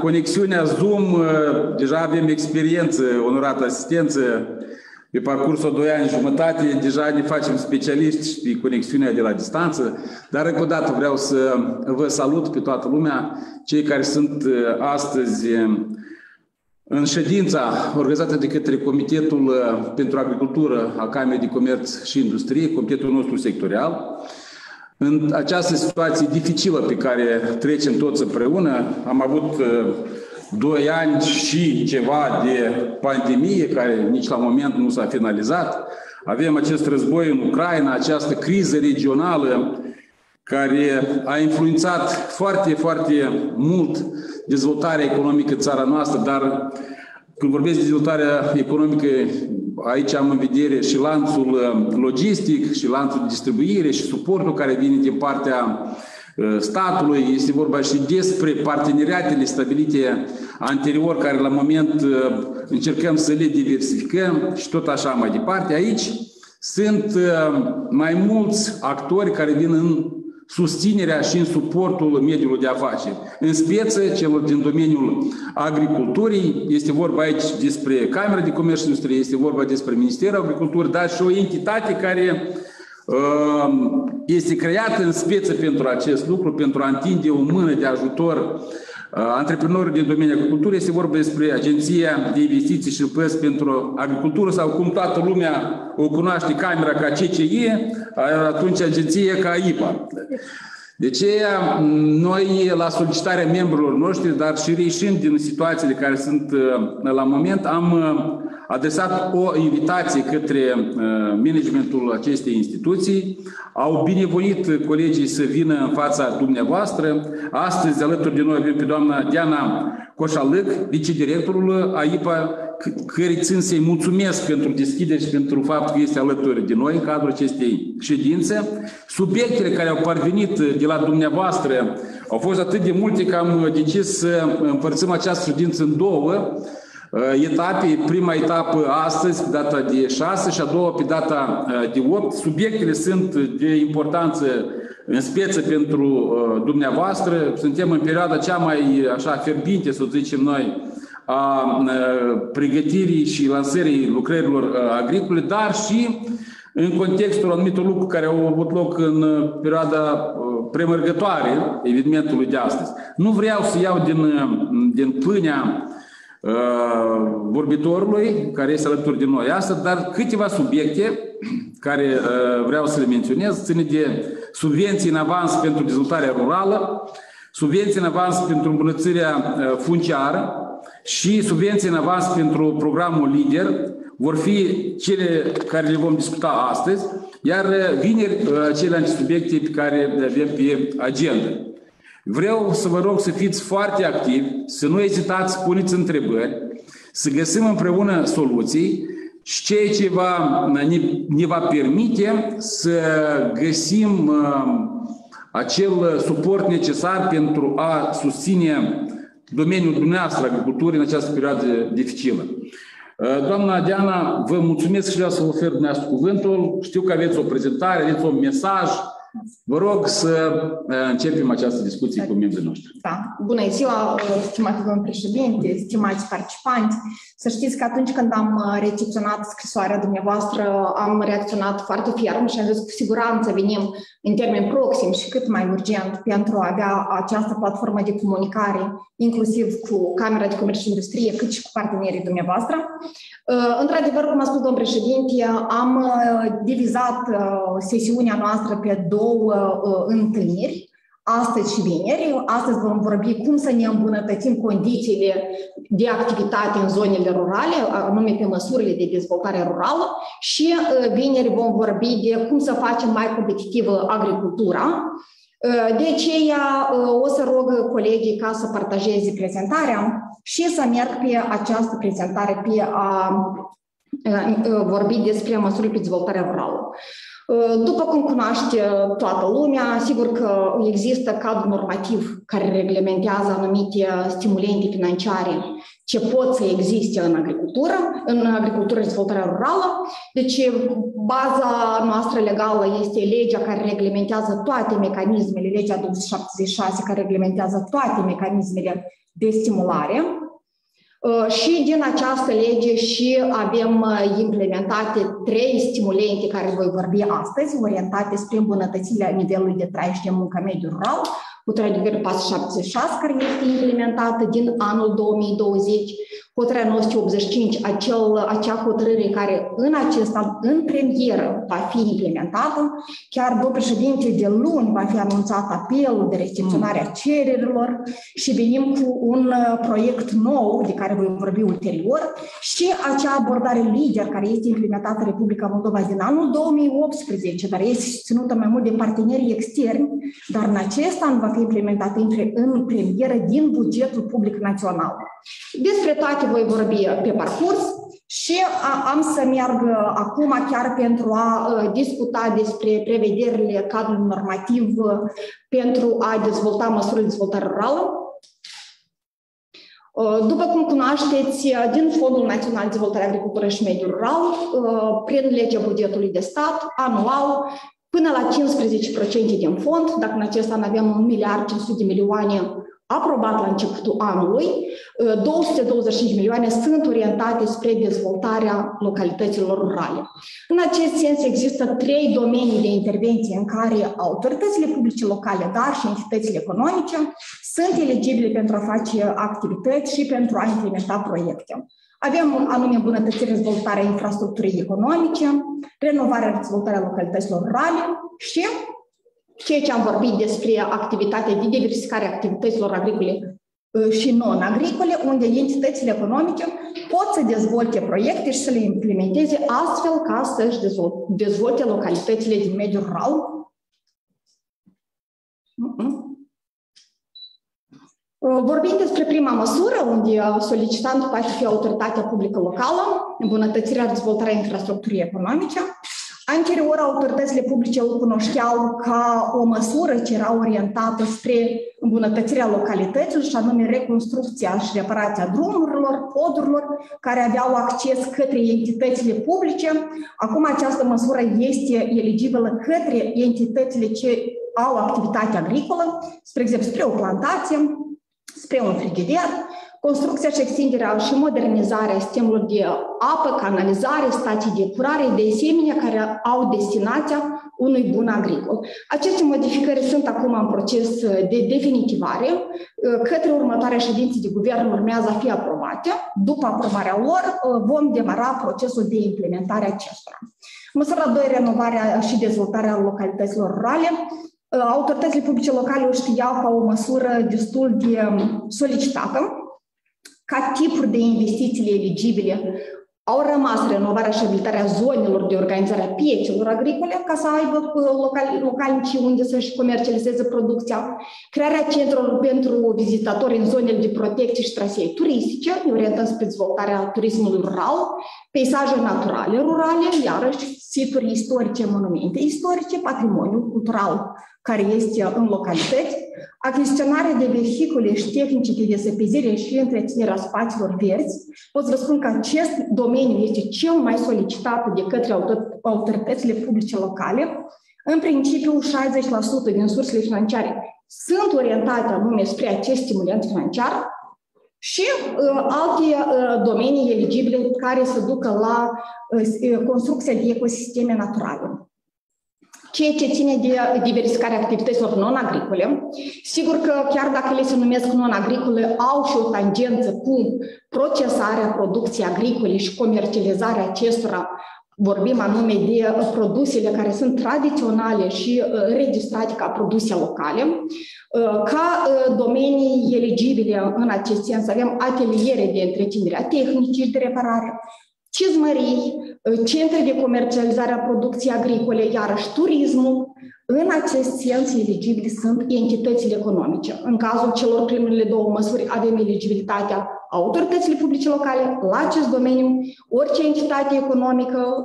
Conexiunea Zoom, deja avem experiență, onorată asistență, pe parcursul 2 ani și jumătate, deja ne facem specialiști pe conexiunea de la distanță, dar încă o dată vreau să vă salut pe toată lumea, cei care sunt astăzi în ședința organizată de către Comitetul pentru Agricultură a Camerei de Comerț și Industrie, comitetul nostru sectorial. În această situație dificilă pe care trecem toți împreună, am avut 2 ani și ceva de pandemie, care nici la moment nu s-a finalizat. Avem acest război în Ucraina, această criză regională care a influențat foarte, foarte mult dezvoltarea economică în țara noastră, dar când vorbesc de dezvoltarea economică, aici am în vedere și lanțul logistic, și lanțul de distribuire, și suportul care vine din partea statului. Este vorba și despre parteneriatele stabilite anterior, care la moment încercăm să le diversificăm și tot așa mai departe. Aici sunt mai mulți actori care vin în susținerea și în suportul mediului de afaceri. În speță, celor din domeniul agriculturii, este vorba aici despre Camera de Comerț și Industrie, este vorba despre Ministerul Agriculturii, dar și o entitate care este creată în speță pentru acest lucru, pentru a întinde o mână de ajutor antreprenorilor din domeniul agriculturii. Este vorba despre Agenția de Investiții și Plăți pentru Agricultură, sau cum toată lumea o cunoaște, Camera ca CCE, atunci Agenția ca IPA. De aceea, noi, la solicitarea membrilor noștri, dar și reieșind din situațiile care sunt la moment, am adresat o invitație către managementul acestei instituții. Au binevoit colegii să vină în fața dumneavoastră. Astăzi, alături de noi, avem pe doamna Diana Coșalâc, vicedirectorul AIPA, care țin să-i mulțumesc pentru deschidere și pentru faptul că este alături de noi în cadrul acestei ședințe. Subiectele care au parvenit de la dumneavoastră au fost atât de multe că am decis să împărțim această ședință în 2 etape. Prima etapă astăzi, pe data de 6, și a doua pe data de 8. Subiectele sunt de importanță în speță pentru dumneavoastră. Suntem în perioada cea mai așa fierbinte, să zicem noi, a pregătirii și lansării lucrărilor agricole, dar și în contextul anumitor lucruri care au avut loc în perioada premergătoare evenimentului de astăzi. Nu vreau să iau din pâinea vorbitorului care este alături de noi astăzi, dar câteva subiecte care vreau să le menționez ține de subvenții în avans pentru dezvoltarea rurală, subvenții în avans pentru îmbunătățirea funciară și subvenții în avans pentru programul LIDER. Vor fi cele care le vom discuta astăzi, iar vineri celelalte subiecte pe care le avem pe agenda. Vreau să vă rog să fiți foarte activi, să nu ezitați, să puneți întrebări, să găsim împreună soluții și ceea ce ne va permite să găsim acel suport necesar pentru a susține domeniul dumneavoastră agriculturii în această perioadă dificilă. Doamna Diana, vă mulțumesc și vreau să vă ofer dumneavoastră cuvântul. Știu că aveți o prezentare, aveți un mesaj. Vă rog să începem această discuție cu membrii noștri. Da. Bună ziua, stimați domnul președinte, stimați participanți. Să știți că atunci când am recepționat scrisoarea dumneavoastră, am reacționat foarte ferm și am zis cu siguranță venim în termen proxim și cât mai urgent pentru a avea această platformă de comunicare, inclusiv cu Camera de Comerț și Industrie, cât și cu partenerii dumneavoastră. Într-adevăr, cum a spus domnul președinte, am divizat sesiunea noastră pe 2 întâlniri, astăzi și vineri. Astăzi vom vorbi cum să ne îmbunătățim condițiile de activitate în zonele rurale, anume pe măsurile de dezvoltare rurală, și vineri vom vorbi de cum să facem mai competitivă agricultura. De aceea o să rog colegii ca să partajeze prezentarea și să merg pe această prezentare pe a vorbi despre măsurile pe dezvoltare rurală. După cum cunoaște toată lumea, sigur că există cadru normativ care reglementează anumite stimulente financiare ce pot să existe în agricultură și dezvoltarea rurală. Deci, baza noastră legală este legea care reglementează toate mecanismele, legea 276 care reglementează toate mecanismele de stimulare. Și din această lege și avem implementate 3 stimulente care voi vorbi astăzi, orientate spre îmbunătățirea nivelului de trai și de muncă mediu rural, hotărârea de guvern 476, care este implementată din anul 2020, hotărârea 985, acea hotărâre care în acest an, în premieră, va fi implementată. Chiar după președinte de luni va fi anunțat apelul de recepționare a cererilor și venim cu un proiect nou, de care voi vorbi ulterior, și acea abordare lider care este implementată în Republica Moldova din anul 2018, dar este susținută mai mult de partenerii externi, dar în acest an va fi implementată în premieră din bugetul public național. Despre toate voi vorbi pe parcurs și am să merg acum chiar pentru a discuta despre prevederile cadrului normativ pentru a dezvolta măsurile de dezvoltare rurală. După cum cunoașteți, din Fondul Național de Dezvoltare Agricultură și Mediul Rural, prin legea bugetului de stat, anual, până la 15% din fond, dacă în acest an avem 1.500.000.000 aprobat la începutul anului, 225 milioane sunt orientate spre dezvoltarea localităților rurale. În acest sens există 3 domenii de intervenție în care autoritățile publice locale, dar și entitățile economice sunt eligibile pentru a face activități și pentru a implementa proiecte. Avem anume îmbunătățirea dezvoltarea infrastructurii economice, renovarea dezvoltarea localităților rurale și ceea ce am vorbit despre activitatea de diversificare a activităților agricole și non-agricole, unde entitățile economice pot să dezvolte proiecte și să le implementeze astfel ca să-și dezvolte localitățile din mediul rural. Vorbind despre prima măsură, unde solicitantul poate fi autoritatea publică locală, îmbunătățirea dezvoltarea infrastructurii economice, anterior, autoritățile publice îl cunoșteau ca o măsură ce era orientată spre îmbunătățirea localităților, și anume reconstrucția și reparația drumurilor, podurilor, care aveau acces către entitățile publice. Acum această măsură este eligibilă către entitățile ce au activitate agricolă, spre exemplu, spre o plantație, spre un frigider, construcția și extinderea și modernizarea sistemelor de apă, canalizare, stații de epurare, de asemenea, care au destinația unui bun agricol. Aceste modificări sunt acum în proces de definitivare. Către următoarea ședință de guvern urmează a fi aprobate. După aprobarea lor, vom demara procesul de implementare a acestora. Măsura 2, renovarea și dezvoltarea localităților rurale. Autoritățile publice locale o știau ca o măsură destul de solicitată. Ca tipuri de investițiile eligibile au rămas renovarea și abilitarea zonelor de organizare a piețelor agricole ca să aibă localnicii unde să-și comercializeze producția, crearea centrelor pentru vizitatori în zonele de protecție și trasee turistice, orientând spre dezvoltarea turismului rural, peisaje naturale rurale, iarăși situri istorice, monumente istorice, patrimoniul cultural care este în localități, achiziționarea de vehicule și tehnici de desăpezire și întreținerea spațiilor verzi. Pot să vă spun că acest domeniu este cel mai solicitat de către autoritățile publice locale. În principiu, 60% din sursele financiare sunt orientate anume spre acest stimulant financiar și alte domenii eligibile care să ducă la construcția de ecosisteme naturale. Ceea ce ține de diversificarea activităților non-agricole. Sigur că chiar dacă le se numesc non-agricole, au și o tangență cu procesarea producției agricole și comercializarea acestora. Vorbim anume de produsele care sunt tradiționale și registrate ca produse locale. Ca domenii eligibile în acest sens avem ateliere de întreținere a tehnicii și de reparare, cizmării, centre de comercializare a producției agricole, iarăși turismul. În acest sens, eligibili sunt entitățile economice. În cazul celor primele 2 măsuri avem eligibilitatea autoritățile publice locale la acest domeniu, orice entitate economică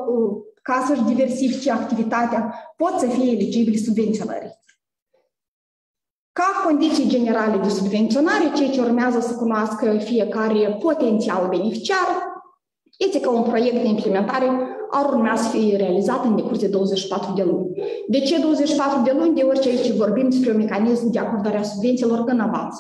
ca să-și diversifice activitatea, pot să fie eligibili subvenționării. Ca condiții generale de subvenționare, cei ce urmează să cunoască fiecare potențial beneficiar este că un proiect de implementare ar urma să fie realizat în decurs de 24 de luni. De ce 24 de luni? Deoarece aici vorbim despre un mecanism de acordare a subvențiilor în avans.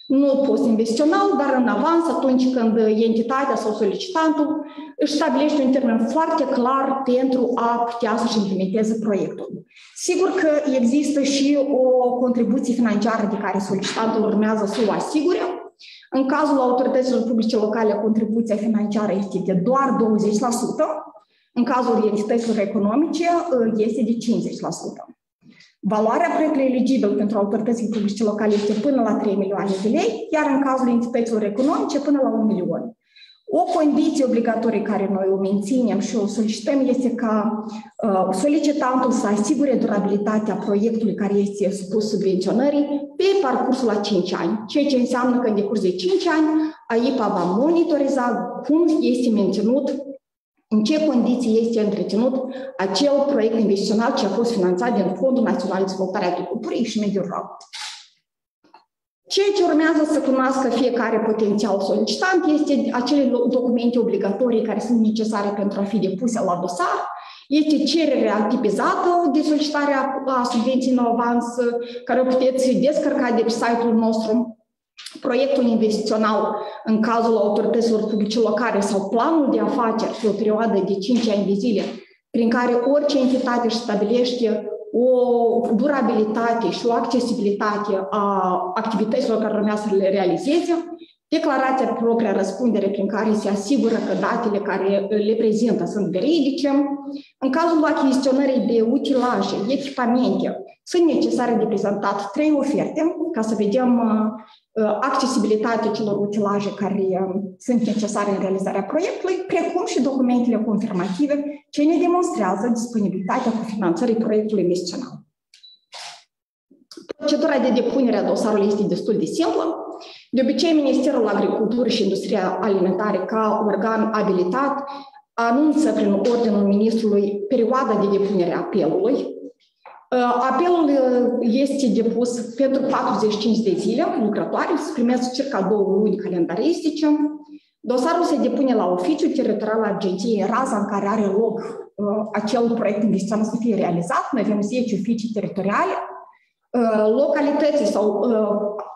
Nu post-investițional, dar în avans, atunci când entitatea sau solicitantul își stabilește un termen foarte clar pentru a putea să-și implementeze proiectul. Sigur că există și o contribuție financiară de care solicitantul urmează să o asigure. În cazul autorităților publice locale, contribuția financiară este de doar 20%, în cazul entităților economice este de 50%. Valoarea proiectului eligibil pentru autoritățile publice locale este până la 3 milioane de lei, iar în cazul entităților economice până la 1 milion. O condiție obligatorie care noi o menținem și o solicităm este ca solicitantul să asigure durabilitatea proiectului care este supus subvenționării pe parcursul a 5 ani, ceea ce înseamnă că în decurs de 5 ani AIPA va monitoriza cum este menținut, în ce condiții este întreținut acel proiect investițional ce a fost finanțat din Fondul Național de Dezvoltare a Agriculturii și Mediul Rural. Ceea ce urmează să cunoască fiecare potențial solicitant este acele documente obligatorii care sunt necesare pentru a fi depuse la dosar, este cererea tipizată de solicitare a subvenției în avans, care o puteți descărca de pe site-ul nostru, proiectul investițional în cazul autorităților publice locale sau planul de afaceri pe o perioadă de 5 ani de zile, prin care orice entitate își stabilește o durabilitate și o accesibilitate a activităților care urmează să le realizeze, declarația de propria răspundere prin care se asigură că datele care le prezintă sunt veridice. În cazul achiziționării de utilaje, echipamente, sunt necesare de prezentat 3 oferte ca să vedem accesibilitatea celor utilaje care sunt necesare în realizarea proiectului, precum și documentele confirmative ce ne demonstrează disponibilitatea cofinanțării proiectului investițional. Procedura de depunere a dosarului este destul de simplă. De obicei, Ministerul Agriculturii și Industriei Alimentare, ca organ abilitat, anunță prin ordinul ministrului perioada de depunere a apelului. Apelul este depus pentru 45 de zile lucrătoare, se primesc circa 2 luni calendaristice. Dosarul se depune la oficiul teritorial al agenției în raza în care are loc acel proiect investițional să fie realizat. Noi avem 10 oficii teritoriale. Localității sau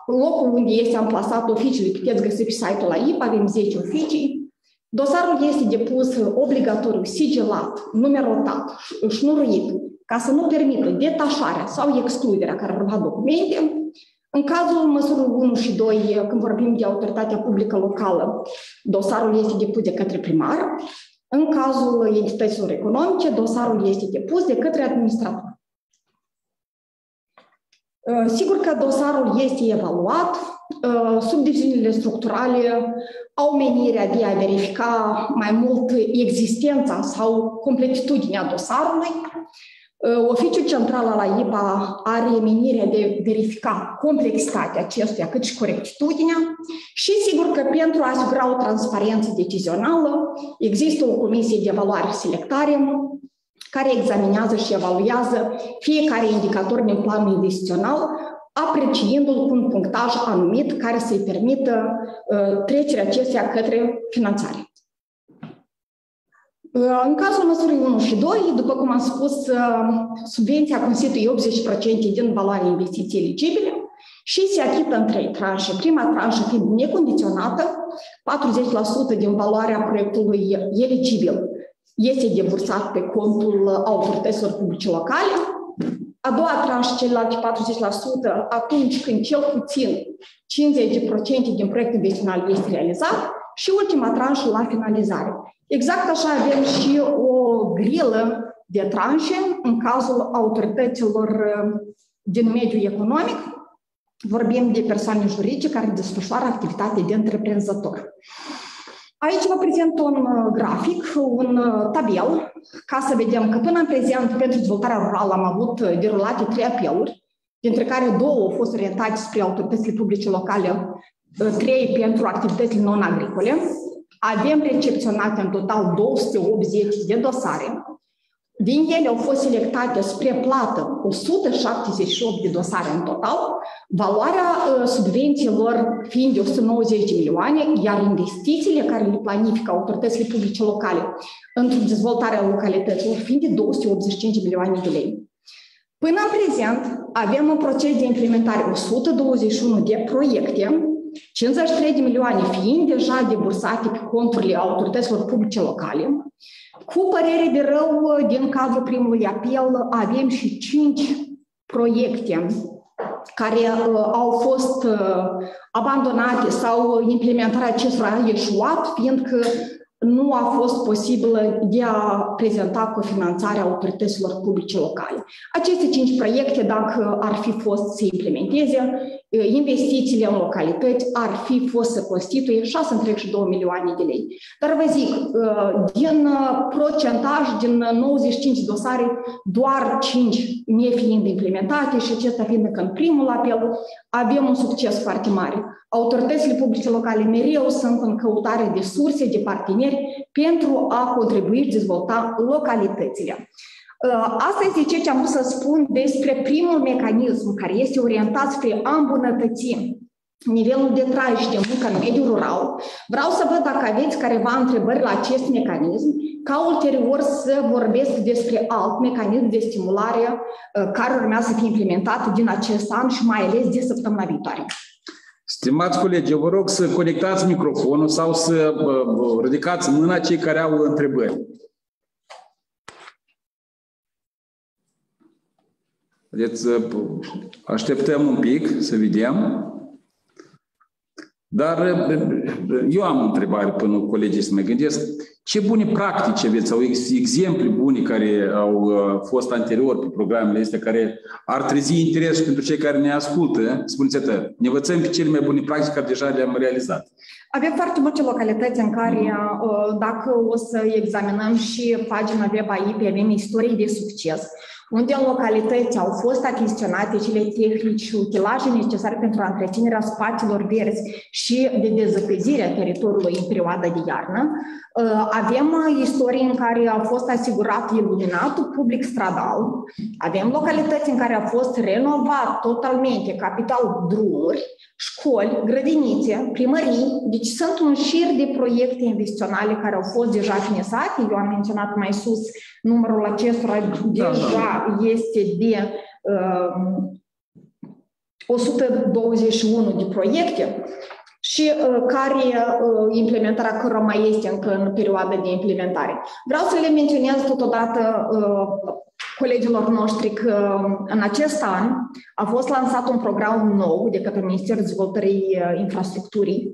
locul unde este amplasat oficiul puteți găsi pe site-ul AIPA, avem 10 oficii. Dosarul este depus obligatoriu, sigilat, numerotat, șnuruit, ca să nu permită detașarea sau excluderea careva documente. În cazul măsurilor 1 și 2, când vorbim de autoritatea publică locală, dosarul este depus de către primar. În cazul entităților economice, dosarul este depus de către administrator. Sigur că dosarul este evaluat, subdiviziunile structurale au menirea de a verifica mai mult existența sau completitudinea dosarului. Oficiul central al AIPA are menirea de verifica complexitatea acestuia, cât și corectitudinea și sigur că pentru a asigura o transparență decizională există o comisie de evaluare și selectare care examinează și evaluează fiecare indicator din planul investițional, apreciindu-l cu un punctaj anumit care să-i permită trecerea acestuia către finanțare. În cazul măsurii 1 și 2, după cum am spus, subvenția constituie 80% din valoarea investiției eligibile și se achită în 3 tranșe. Prima tranșă fiind necondiționată, 40% din valoarea proiectului eligibil este debursat pe contul autorităților publice locale. A doua tranșă, celelalte 40%, atunci când cel puțin 50% din proiectul investițional este realizat și ultima tranșă la finalizare. Exact așa avem și o grilă de tranșe în cazul autorităților din mediul economic. Vorbim de persoane juridice care desfășoară activitate de întreprinzător. Aici vă prezint un grafic, un tabel, ca să vedem că până în prezent pentru dezvoltarea rurală am avut derulate 3 apeluri, dintre care 2 au fost orientate spre autoritățile publice locale, 3 pentru activitățile non-agricole. Avem recepționate în total 280 de dosare. Din ele au fost selectate spre plată 178 de dosare în total, valoarea subvențiilor fiind de 190 de milioane, iar investițiile care le planifică autoritățile publice locale într-o dezvoltare a localităților fiind de 285 de milioane de lei. Până în prezent, avem un proces de implementare 121 de proiecte, 53 de milioane fiind deja debursate pe conturile autorităților publice locale. Cu părere de rău, din cadrul primului apel, avem și 5 proiecte care au fost abandonate sau implementarea acestora a eșuat, fiindcă nu a fost posibil de a prezenta cofinanțarea autorităților publice locale. Aceste 5 proiecte, dacă ar fi fost să implementeze, investițiile în localități ar fi fost să constituie 6,2 milioane de lei. Dar vă zic, din procentaj, din 95 dosare, doar 5 nefiind implementate și acesta fiind încă în primul apel, avem un succes foarte mare. Autoritățile publice locale mereu sunt în căutare de surse, de parteneri pentru a contribui și dezvolta localitățile. Asta este ceea ce am vrut să spun despre primul mecanism care este orientat spre a îmbunătăți nivelul de trai și de muncă în mediul rural. Vreau să văd dacă aveți careva întrebări la acest mecanism, ca ulterior să vorbesc despre alt mecanism de stimulare care urmează să fie implementat din acest an și mai ales de săptămâna viitoare. Stimați colegi, eu vă rog să conectați microfonul sau să ridicați mâna cei care au întrebări. Deci, așteptăm un pic să vedem. Dar eu am o întrebare până colegii să mă gândesc. Ce bune practici aveți sau exemple bune care au fost anterior pe programele astea care ar trezi interes pentru cei care ne ascultă? Spuneți-te, ne învățăm pe cele mai bune practici care deja le-am realizat. Avem foarte multe localități în care, dacă o să examinăm și pagina web AIPI, avem istorii de succes, unde în localități au fost achiziționate cele tehnici și utilaje necesare pentru întreținerea spațiilor verzi și de dezăpezirea teritoriului în perioada de iarnă. Avem istorii în care a fost asigurat iluminatul public stradal. Avem localități în care a fost renovat totalmente capital drumuri, școli, grădinițe, primării. Deci sunt un șir de proiecte investiționale care au fost deja finisate. Eu am menționat mai sus numărul acestora deja este de 121 de proiecte și implementarea cărora mai este încă în perioada de implementare. Vreau să le menționez totodată colegilor noștri că în acest an a fost lansat un program nou de către Ministerul Dezvoltării Infrastructurii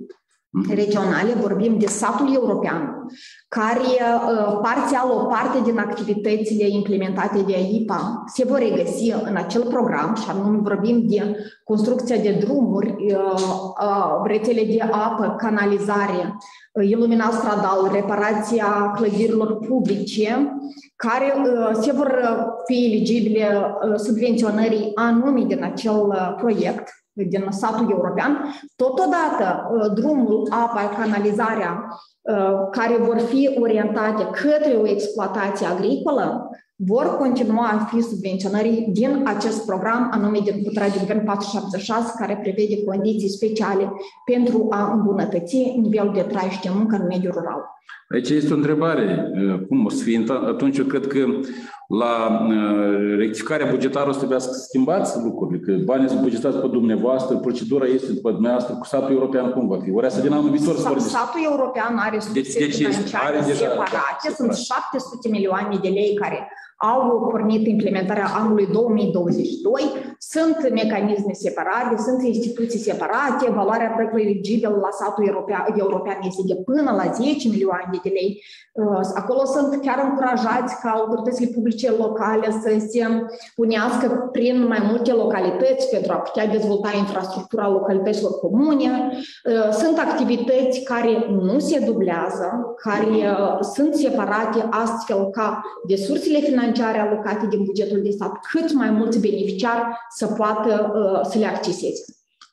regionale, vorbim de satul european, care parțial o parte din activitățile implementate de AIPA se vor regăsi în acel program și anume vorbim de construcția de drumuri, rețele de apă, canalizare, iluminat stradal, reparația clădirilor publice, care se vor fi eligibile subvenționării anume din acel proiect, din satul european. Totodată, drumul, apa, canalizarea, care vor fi orientate către o exploatație agricolă, vor continua a fi subvenționări din acest program, anume din hotărârea de guvern 476, care prevede condiții speciale pentru a îmbunătăți nivelul de trai și de muncă în mediul rural. Aici este o întrebare. Cum o să fie? Atunci eu cred că la rectificarea bugetară o să trebuia să schimbați lucrurile, că banii sunt bugetați pe dumneavoastră, procedura este pe dumneavoastră, cu satul european cum va fi? Ori asta din anul viitor să vorbim. Satul european are surse financiare separate, sunt 700 milioane de lei care au pornit implementarea anului 2022, sunt mecanisme separate, sunt instituții separate, valoarea proiectului eligibil la satul european este de până la 10 milioane de lei. Acolo sunt chiar încurajați ca autoritățile publice locale să se unească prin mai multe localități pentru a putea dezvolta infrastructura localităților comune. Sunt activități care nu se dublează, care sunt separate astfel ca de sursele financiare alocate din bugetul de stat cât mai mulți beneficiari să poată să le acceseze.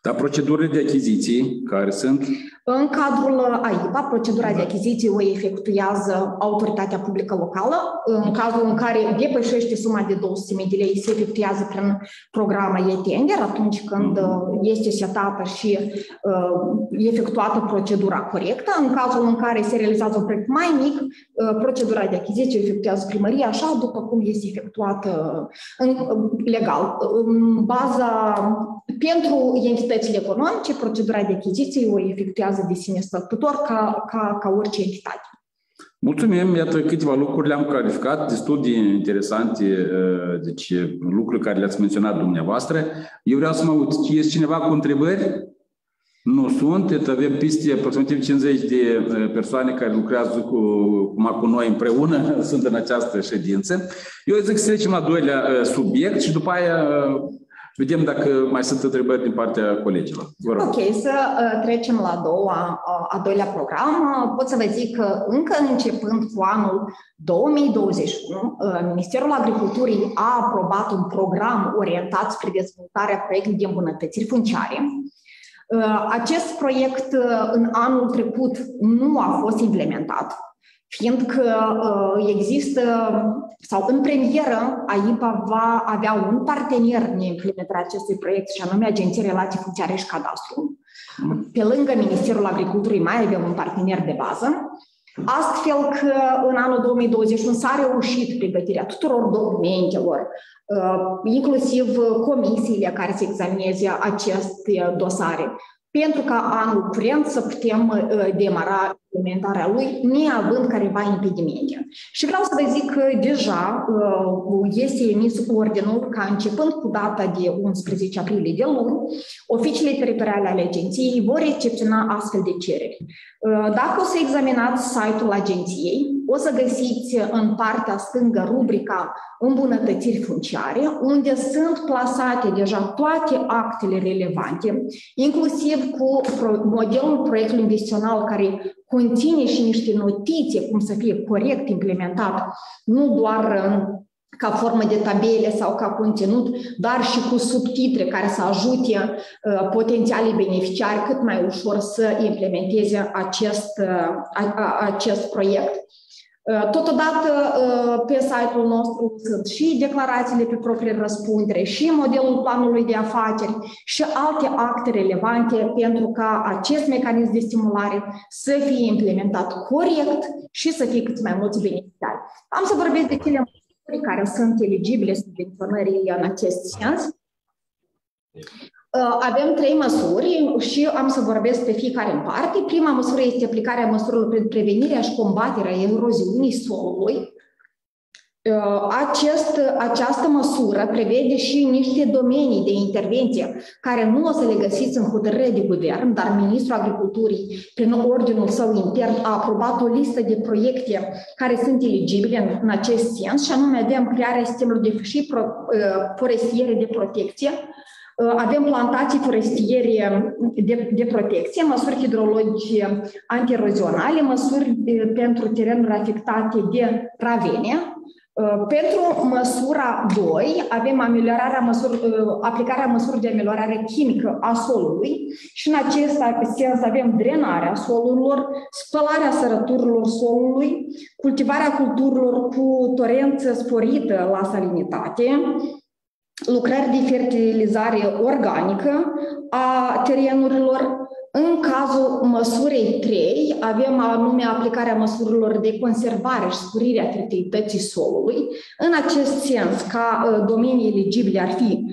Dar procedurile de achiziții care sunt? În cadrul AIPA, procedura de achiziții o efectuează autoritatea publică locală. În cazul în care depășește suma de 200.000 de lei, se efectuează prin programa e-tender, atunci când este setată și efectuată procedura corectă. În cazul în care se realizează un proiect mai mic, procedura de achiziție efectuează primăria, așa după cum este efectuată legal. În baza, pentru entitățile economice, procedura de achiziție o efectuează de sine stătător ca orice entitate. Mulțumim, iată câteva lucruri le-am clarificat, destul de interesante, deci lucruri care le-ați menționat dumneavoastră. Eu vreau să mă aud, este cineva cu întrebări? Nu sunt, avem peste aproximativ 50 de persoane care lucrează cu noi împreună, sunt în această ședință. Eu zic să trecem la doilea subiect și după aia vedem dacă mai sunt întrebări din partea colegilor. Ok, să trecem la a doilea program. Pot să vă zic că încă începând cu anul 2021, Ministerul Agriculturii a aprobat un program orientat spre dezvoltarea proiectului de îmbunătățiri funciare. Acest proiect în anul trecut nu a fost implementat, fiindcă există, sau în premieră, AIPA va avea un partener în implementarea acestui proiect, și anume Agenția Relații Funciare și Cadastru. Pe lângă Ministerul Agriculturii mai avem un partener de bază, astfel că în anul 2021 s-a reușit pregătirea tuturor documentelor, inclusiv comisiile care să examineze aceste dosare, pentru ca anul curent să putem demara implementarea lui, neavând careva impedimente. Și vreau să vă zic că deja este emis ordinul ca începând cu data de 11 aprilie de luni, oficiile teritoriale ale agenției vor recepționa astfel de cereri. Dacă o să examinați site-ul agenției, o să găsiți în partea stângă rubrica îmbunătățiri funciare, unde sunt plasate deja toate actele relevante, inclusiv cu modelul proiectului investițional care conține și niște notițe cum să fie corect implementat, nu doar ca formă de tabele sau ca conținut, dar și cu subtitre care să ajute potențialii beneficiari cât mai ușor să implementeze acest proiect. Totodată, pe site-ul nostru sunt și declarațiile pe proprie răspundere, și modelul planului de afaceri și alte acte relevante pentru ca acest mecanism de stimulare să fie implementat corect și să fie cât mai mulți beneficiari. Am să vorbesc de cele măsuri care sunt eligibile subvenționării în acest sens. Avem 3 măsuri și am să vorbesc pe fiecare în parte. Prima măsură este aplicarea măsurilor pentru prevenirea și combaterea eroziunii solului. Această măsură prevede și niște domenii de intervenție care nu o să le găsiți în hotărâre de guvern, dar Ministrul Agriculturii, prin ordinul său intern, a aprobat o listă de proiecte care sunt eligibile în acest sens, și anume avem crearea sistemelor de fâșii forestiere de protecție, avem plantații forestiere de protecție, măsuri hidrologice antierozionale, măsuri pentru terenuri afectate de ravene. Pentru măsura 2 avem aplicarea măsurilor de ameliorare chimică a solului și în acest sens avem drenarea solurilor, spălarea sărăturilor solului, cultivarea culturilor cu toleranță sporită la salinitate, lucrări de fertilizare organică a terenurilor. În cazul măsurii 3 avem anume aplicarea măsurilor de conservare și sporirea fertilității solului. În acest sens, ca domenii eligibile ar fi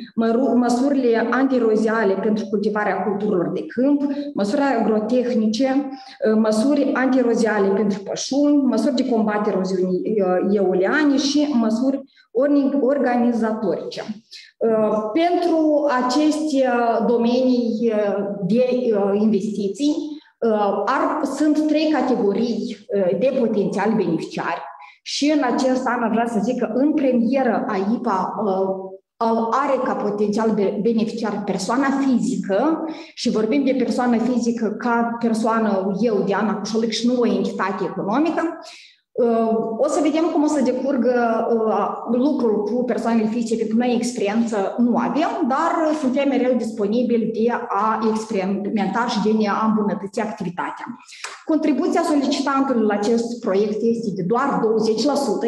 măsurile antieroziale pentru cultivarea culturilor de câmp, măsuri agrotehnice, măsuri antieroziale pentru pășuni, măsuri de combatere eroziunii eoliane și măsuri organizatorice. Pentru aceste domenii de investiții sunt 3 categorii de potențiali beneficiari și în acest an aș vrea să zic că în premieră AIPA are ca potențial beneficiar persoana fizică și vorbim de persoană fizică ca persoană, eu, Diana Cușălic, și nu o entitate economică. O să vedem cum o să decurgă lucrul cu persoanele fizice, pentru că noi experiență nu avem, dar suntem mereu disponibili de a experimenta și de a îmbunătăți activitatea. Contribuția solicitantului la acest proiect este de doar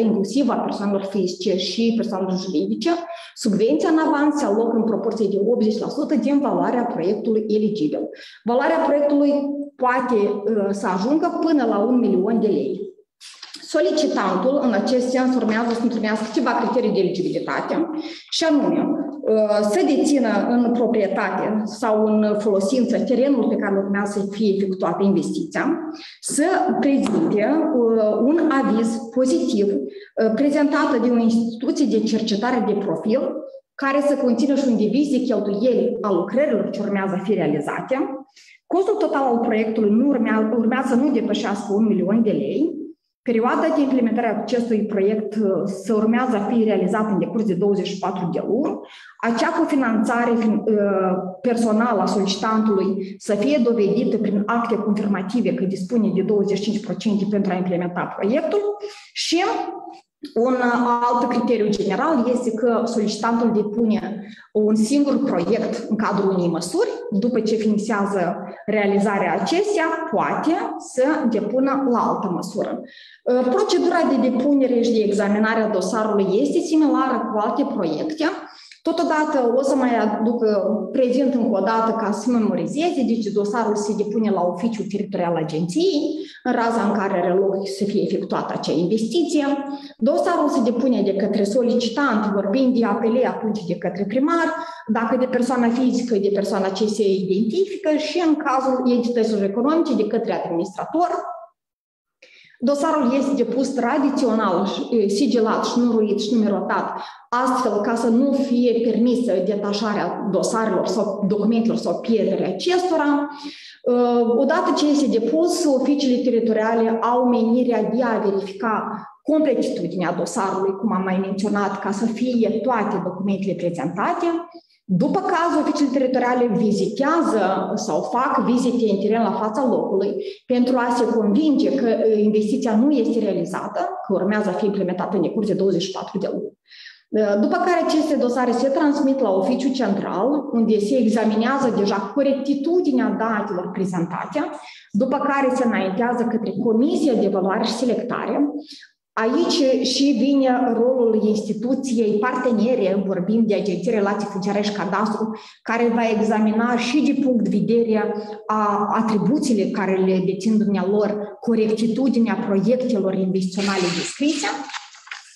20%, inclusiv a persoanelor fizice și persoanelor juridice. Subvenția în avans se alocă în proporție de 80% din valoarea proiectului eligibil. Valoarea proiectului poate să ajungă până la 1 milion de lei. Solicitantul, în acest sens, urmează să întrunească câteva criterii de eligibilitate, și anume să dețină în proprietate sau în folosință terenul pe care urmează să fie efectuată investiția, să prezinte un aviz pozitiv prezentată de o instituție de cercetare de profil, care să conțină și un deviz de cheltuieli a lucrărilor ce urmează a fi realizate. Costul total al proiectului urmează să nu depășească 1 milion de lei. Perioada de implementare a acestui proiect se urmează a fi realizată în decurs de 24 de luni. Acea cofinanțare personală a solicitantului să fie dovedită prin acte confirmative că dispune de 25% pentru a implementa proiectul și un alt criteriu general este că solicitantul depune un singur proiect în cadrul unei măsuri, după ce finisează realizarea acesteia, poate să depună la altă măsură. Procedura de depunere și de examinare a dosarului este similară cu alte proiecte. Totodată o să mai prezint încă o dată ca să memorizeze, deci dosarul se depune la oficiul teritorial al agenției, în raza în care are loc să fie efectuată acea investiție. Dosarul se depune de către solicitant, vorbind de APL, atunci de către primar, dacă de persoana fizică, de persoana ce se identifică și în cazul entităților economice de către administrator. Dosarul este depus tradițional, sigilat, șnuruit și numerotat, astfel ca să nu fie permisă detașarea dosarelor sau documentelor sau pierderea acestora. Odată ce este depus, oficiile teritoriale au menirea de a verifica completitudinea dosarului, cum am mai menționat, ca să fie toate documentele prezentate. După caz, oficiile teritoriale vizitează sau fac vizite în teren la fața locului pentru a se convinge că investiția nu este realizată, că urmează a fi implementată în decurs de 24 de luni. După care aceste dosare se transmit la oficiul central, unde se examinează deja corectitudinea datelor prezentate, după care se înaintează către Comisia de Evaluare și Selectare. Aici și vine rolul instituției partenere, vorbim de Agenția Relații Funciare și Cadastru, care va examina și din punct de vedere a atribuțiile care le dețin dumnealor, corectitudinea proiectelor investiționale descrise.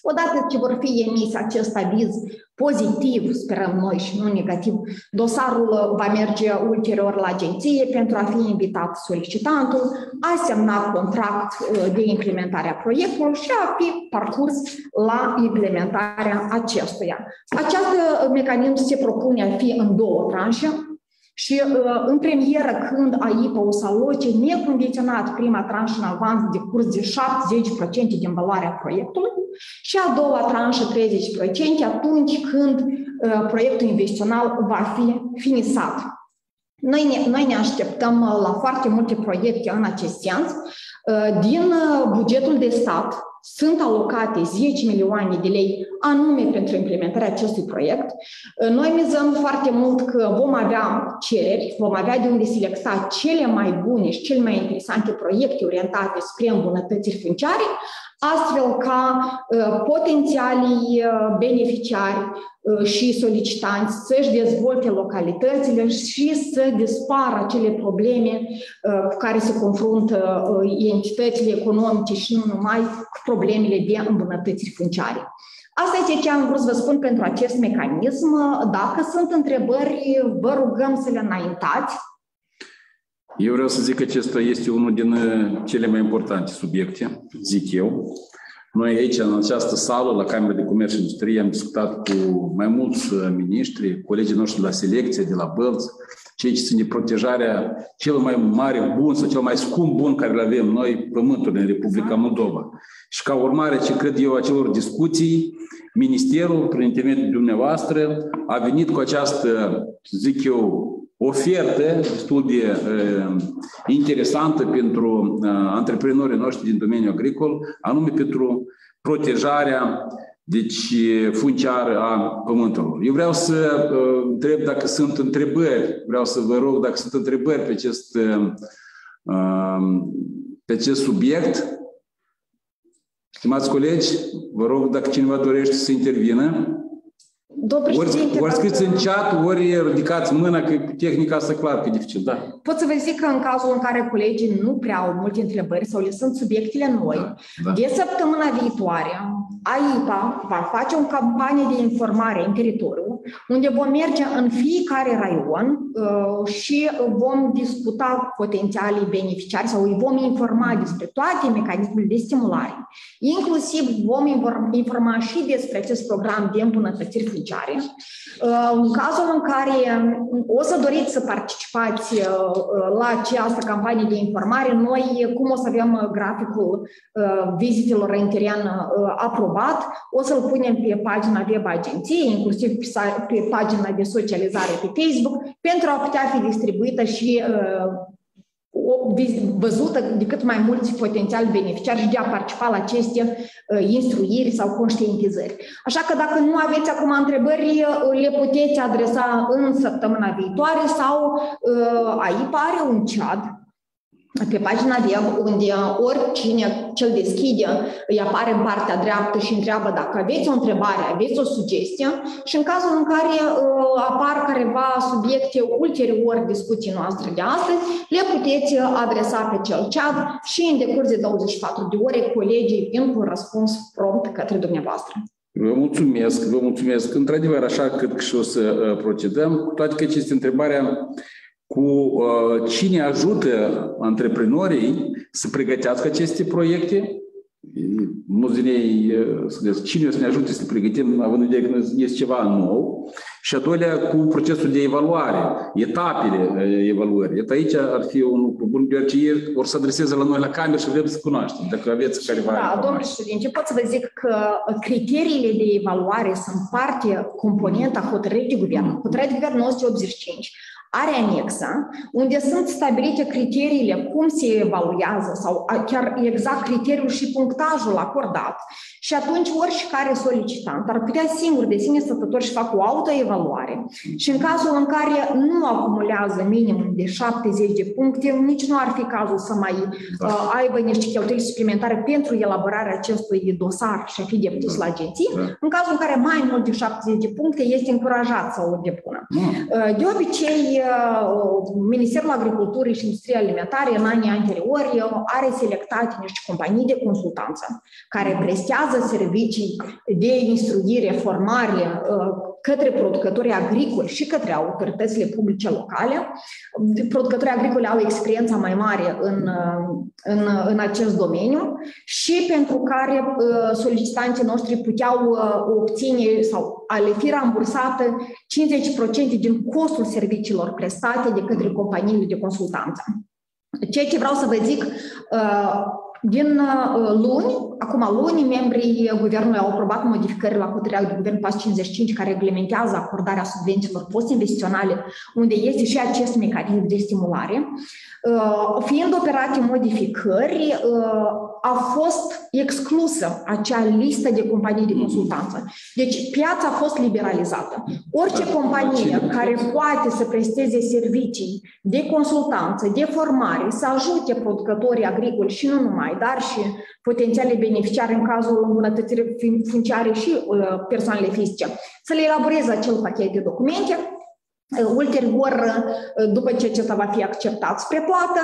Odată ce vor fi emis acest aviz pozitiv, sperăm noi și nu negativ, dosarul va merge ulterior la agenție pentru a fi invitat solicitantul, a semna contract de implementare a proiectului și a fi parcurs la implementarea acestuia. Acest mecanism se propune a fi în două tranșe. Și în premieră, când AIPA o să aloce necondiționat prima tranșă în avans de curs de 70% din valoarea proiectului și a doua tranșă 30% atunci când proiectul investițional va fi finisat. Noi ne așteptăm la foarte multe proiecte în acest sens. Din bugetul de stat sunt alocate 10 milioane de lei anume pentru implementarea acestui proiect. Noi mizăm foarte mult că vom avea cereri, vom avea de unde selecta cele mai bune și cele mai interesante proiecte orientate spre îmbunătățiri funciare, astfel ca potențialii beneficiari și solicitanți să-și dezvolte localitățile și să dispară acele probleme cu care se confruntă entitățile economice și nu numai cu problemele de îmbunătățiri funciare. Asta este ce am vrut să vă spun pentru acest mecanism. Dacă sunt întrebări, vă rugăm să le înaintați. Eu vreau să zic că acesta este unul din cele mai importante subiecte, zic eu. Noi aici, în această sală, la Camera de Comerț și Industrie, am discutat cu mai mulți miniștri, colegii noștri de la Selecție, de la Bălți, cei ce țin de protejarea cel mai mare bun sau cel mai scump bun care îl avem noi, pământul în Republica Moldova. Și ca urmare, ce cred eu, acelor discuții, Ministerul, prin intermediul dumneavoastră, a venit cu această, zic eu, ofertă destul de interesantă pentru antreprenorii noștri din domeniul agricol, anume pentru protejarea funciară a pământelor. Eu vreau să întreb dacă sunt întrebări, vreau să vă rog dacă sunt întrebări pe acest subiect. Stimați colegi, vă rog dacă cineva dorește să intervină. Ori scrieți în chat, ori ridicați mâna, că tehnica asta clar că e dificil. Da. Pot să vă zic că în cazul în care colegii nu prea au multe întrebări sau le sunt subiectele noi, de săptămâna viitoare, AIPA va face o campanie de informare în teritoriu, unde vom merge în fiecare raion și vom discuta potențialii beneficiari sau îi vom informa despre toate mecanismele de stimulare. Inclusiv vom informa și despre acest program de îmbunătățiri funciare. În cazul în care o să doriți să participați la această campanie de informare, noi, cum o să avem graficul vizitelor în teren aprobat, o să-l punem pe pagina web a agenției, inclusiv pe pagina de socializare pe Facebook, pentru a putea fi distribuită și văzută de cât mai mulți potențiali beneficiari și de a participa la aceste instruiri sau conștientizări. Așa că dacă nu aveți acum întrebări, le puteți adresa în săptămâna viitoare sau AIPA are un chat pe pagina web unde oricine ce-l deschide îi apare în partea dreaptă și întreabă dacă aveți o întrebare, aveți o sugestie și în cazul în care apar careva subiecte ulterior discuții noastre de astăzi, le puteți adresa pe cel chat și în decurs de 24 de ore colegii vin cu un răspuns prompt către dumneavoastră. Vă mulțumesc. Într-adevăr, așa cred că și o să procedăm, cu toate că este întrebarea cu cine ajută antreprenorii să pregătească aceste proiecte. Mulți din ei cine o să ne ajute să pregătim, având în vedere că este ceva nou. Și a doilea, cu procesul de evaluare, etapele evaluării. Aici ar fi un lucru bun, deoarece ei or să adreseze la noi la cameră și vrem să cunoaștem, dacă aveți careva informații. Da, domnule președinte, pot să vă zic că criteriile de evaluare sunt parte, componenta hotărârii de guvern. Hotărârea de guvern 985 are anexă, unde sunt stabilite criteriile cum se evaluează sau chiar exact criteriul și punctajul acordat. Și atunci oricare solicitant ar putea singur de sine stătător și fac o autoevaluare. Și în cazul în care nu acumulează minimum de 70 de puncte, nici nu ar fi cazul să mai aibă niște cheltuieli suplimentare pentru elaborarea acestui dosar și a fi depus la agenție. În cazul în care mai mult de 70 de puncte, este încurajat să o depună. De obicei, Ministerul Agriculturii și Industriei Alimentare în anii anteriori are selectat niște companii de consultanță care prestează servicii de instruire, formare către producătorii agricoli și către autoritățile publice locale. Producătorii agricoli au experiența mai mare în acest domeniu și pentru care solicitanții noștri puteau obține sau a le fi rambursate 50% din costul serviciilor prestate de către companiile de consultanță. Ceea ce vreau să vă zic, din luni, membrii Guvernului au aprobat modificări la hotărârea de Guvern PAS 55 care reglementează acordarea subvențiilor post-investiționale, unde este și acest mecanism de stimulare. Fiind operate modificări, a fost exclusă acea listă de companii de consultanță. Deci piața a fost liberalizată. Orice companie care poate să presteze servicii de consultanță, de formare, să ajute producătorii agricoli și nu numai, dar și potențiale beneficiari în cazul îmbunătățirii funciare și persoanele fizice, să le elaboreze acel pachet de documente. Ulterior, după ce acesta va fi acceptat spre plată,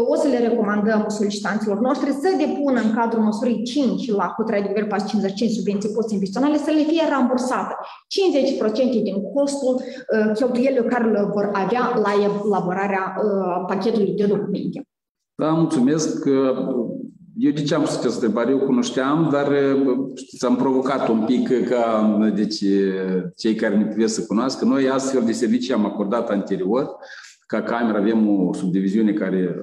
o să le recomandăm solicitanților noștri să depună în cadrul măsurii 5 la hotărârea de guvern PAS 55 subvenții post-investiționale să le fie rambursate 50% din costul cheltuielilor care le vor avea la elaborarea pachetului de documente. Da, mulțumesc. Eu de ce am spus această întrebare? Eu cunoșteam, dar știți, am provocat un pic ca cei care ne privesc să cunoască. Noi astfel de servicii am acordat anterior. Ca cameră avem o subdiviziune care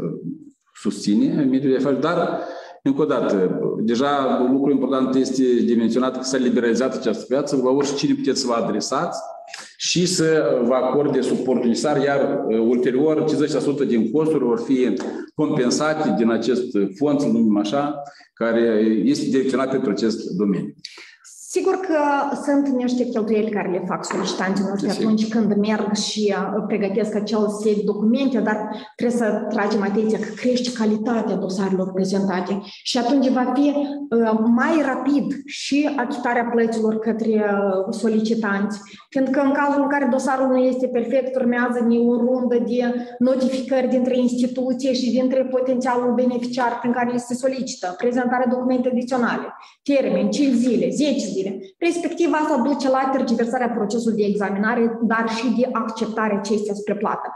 susține mediul de afaceri, dar, încă o dată, deja un lucru important este de menționat că s-a liberalizat această piață. La oricine puteți să vă adresați și să vă acorde suportul necesar, iar ulterior 50% din costuri vor fi compensate din acest fond, să numim așa, care este direcționat pentru acest domeniu. Sigur că sunt niște cheltuieli care le fac solicitanții noștri atunci când merg și pregătesc acel set de documente, dar trebuie să tragem atenția că crește calitatea dosarelor prezentate și atunci va fi mai rapid și achitarea plăților către solicitanți. Pentru că în cazul în care dosarul nu este perfect, urmează o rundă de notificări dintre instituții și dintre potențialul beneficiar prin care le se solicită, prezentarea documente adiționale, termen, 5 zile, 10 zile. Respectiv, asta duce la tergiversarea procesului de examinare, dar și de acceptarea acestea spre plată.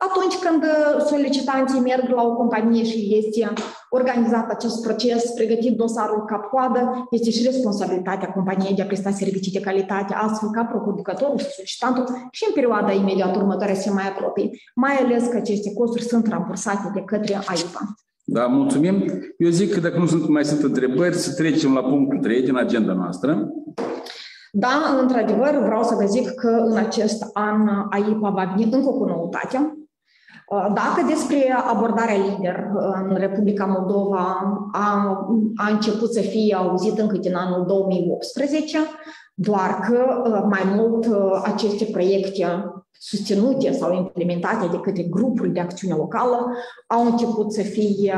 Atunci când solicitanții merg la o companie și este organizat acest proces, pregătit dosarul cap-coadă, este și responsabilitatea companiei de a presta servicii de calitate, astfel ca producătorul și solicitantul și în perioada imediat următoare se mai apropie, mai ales că aceste costuri sunt rambursate de către AIPA. Da, mulțumim. Eu zic că dacă nu mai sunt întrebări, să trecem la punctul 3 din agenda noastră. Da, într-adevăr, vreau să vă zic că în acest an AIPA va veni încă cu noutate. Dacă despre abordarea lider în Republica Moldova a început să fie auzit încă din anul 2018, doar că mai mult aceste proiecte susținute sau implementate de către grupuri de acțiune locală au început să fie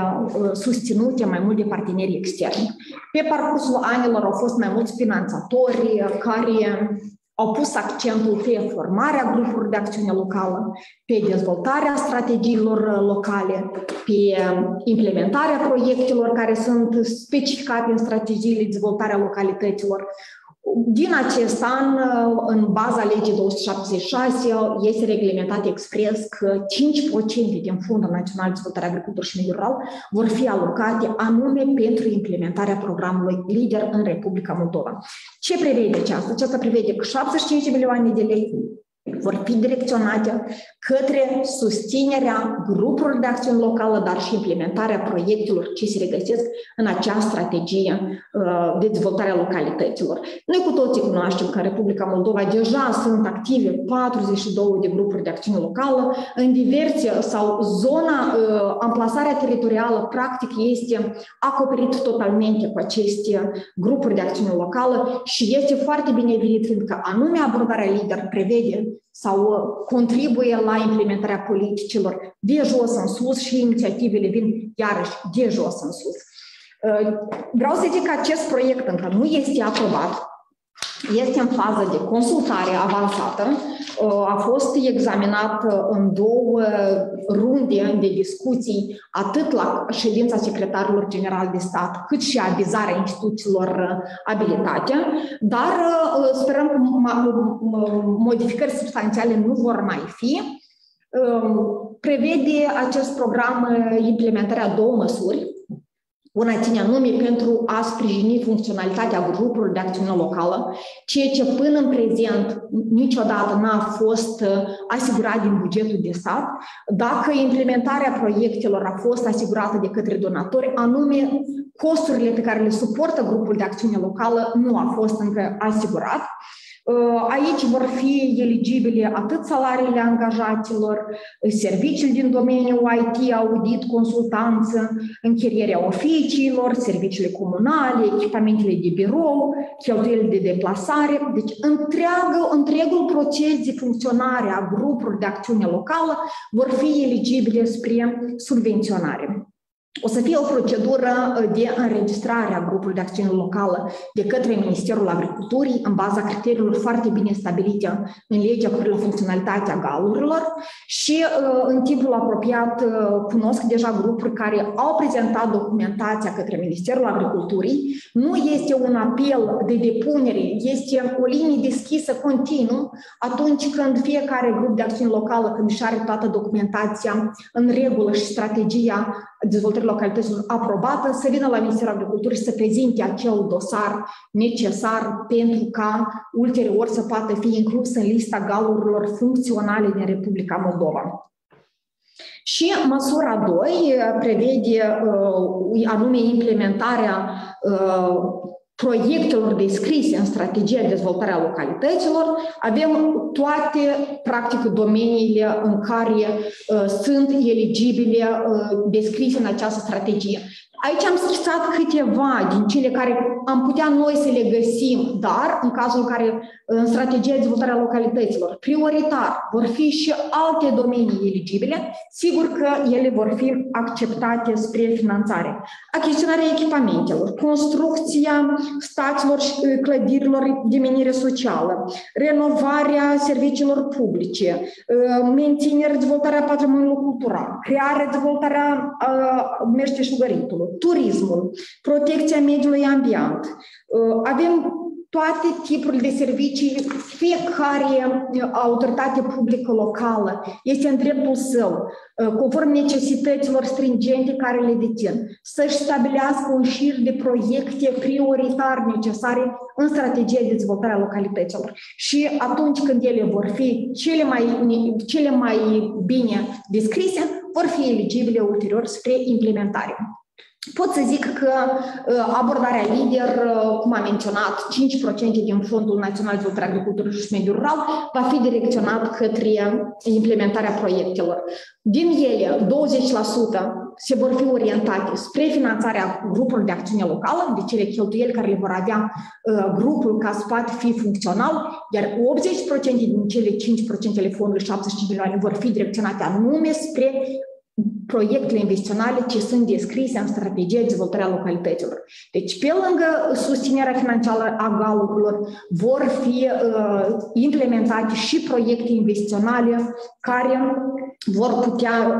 susținute mai mult de partenerii externi. Pe parcursul anilor au fost mai mulți finanțatori care au pus accentul pe formarea grupurilor de acțiune locală, pe dezvoltarea strategiilor locale, pe implementarea proiectelor care sunt specificate în strategiile de dezvoltare a localităților. Din acest an, în baza legii 276, este reglementat expres că 5% din Fondul Național de Dezvoltare Agricultură și Mediu Rural vor fi alocate anume pentru implementarea programului LIDER în Republica Moldova. Ce prevede aceasta? Aceasta prevede că 75 de milioane de lei vor fi direcționate către susținerea grupurilor de acțiune locală, dar și implementarea proiectelor ce se regăsesc în acea strategie de dezvoltare a localităților. Noi cu toții cunoaștem că în Republica Moldova deja sunt active 42 de grupuri de acțiune locală în diverse sau zona, amplasarea teritorială practic este acoperit totalmente cu aceste grupuri de acțiune locală și este foarte binevenit pentru că anume abordarea LIDER prevede sau contribuie la implementarea politicilor de jos în sus și inițiativele vin iarăși de jos în sus. Vreau să zic că acest proiect încă nu este aprobat, este în fază de consultare avansată, a fost examinat în 2 runde de discuții, atât la ședința secretarilor generali de stat, cât și avizarea instituțiilor abilitate, dar sperăm că modificări substanțiale nu vor mai fi. Prevede acest program implementarea 2 măsuri. Una ține anume pentru a sprijini funcționalitatea grupurilor de acțiune locală, ceea ce până în prezent niciodată n-a fost asigurat din bugetul de stat. Dacă implementarea proiectelor a fost asigurată de către donatori, anume costurile pe care le suportă grupul de acțiune locală nu a fost încă asigurat. Aici vor fi eligibile atât salariile angajaților, serviciile din domeniul IT, audit, consultanță, închirierea oficiilor, serviciile comunale, echipamentele de birou, cheltuielile de deplasare. Deci întregul proces de funcționare a grupurilor de acțiune locală vor fi eligibile spre subvenționare. O să fie o procedură de înregistrare a grupului de acțiune locală de către Ministerul Agriculturii în baza criteriilor foarte bine stabilite în legea cu privire la funcționalitatea galurilor și în timpul apropiat cunosc deja grupuri care au prezentat documentația către Ministerul Agriculturii. Nu este un apel de depunere, este o linie deschisă continuu atunci când fiecare grup de acțiune locală, când își are toată documentația în regulă și strategia dezvoltării localităților aprobată, să vină la Ministerul Agriculturii să prezinte acel dosar necesar pentru ca ulterior să poată fi inclus în lista galurilor funcționale din Republica Moldova. Și măsura 2 prevede anume implementarea proiectelor descrise în strategia de dezvoltare a localităților, avem toate, practic, domeniile în care sunt eligibile descrise în această strategie. Aici am schițat câteva din cele care am putea noi să le găsim, dar în cazul în care în strategia de dezvoltare a localităților prioritar vor fi și alte domenii eligibile, sigur că ele vor fi acceptate spre finanțare. Achiziționarea echipamentelor, construcția stațiilor și clădirilor de menire socială, renovarea serviciilor publice, menținerea, dezvoltarea patrimoniului cultural, crearea, dezvoltarea meșteșugăritului, turismul, protecția mediului ambient. Avem toate tipurile de servicii, fiecare autoritate publică locală este în dreptul său, conform necesităților stringente care le dețin, să-și stabilească un șir de proiecte prioritar necesare în strategia de dezvoltare a localităților. Și atunci când ele vor fi cele mai bine descrise, vor fi eligibile ulterior spre implementare. Pot să zic că abordarea lider, cum am menționat, 5% din Fondul Național de Dezvoltare Agricultură și Mediul Rural va fi direcționat către implementarea proiectelor. Din ele, 20% se vor fi orientate spre finanțarea grupurilor de acțiune locală, de cele cheltuieli care le vor avea grupul ca să poată fi funcțional, iar 80% din cele 5% ale fondului, 75 milioane, vor fi direcționate anume spre proiectele investiționale ce sunt descrise în strategia de dezvoltare a localităților. Deci, pe lângă susținerea financiară a GAL-urilor, vor fi implementate și proiecte investiționale care vor putea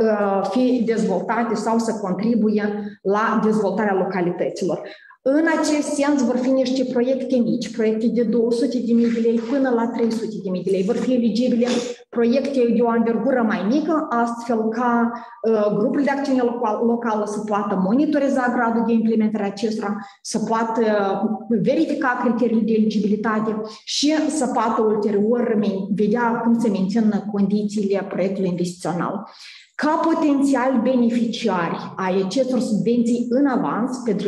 fi dezvoltate sau să contribuie la dezvoltarea localităților. În acest sens vor fi niște proiecte mici, proiecte de 200.000 de lei până la 300.000 de lei. Vor fi eligibile proiecte de o anvergură mai mică, astfel ca grupul de acțiune locală să poată monitoriza gradul de implementare acestora, să poată verifica criteriile de eligibilitate și să poată ulterior vedea cum se mențin condițiile proiectului investițional. Ca potențial beneficiari ai acestor subvenții în avans pentru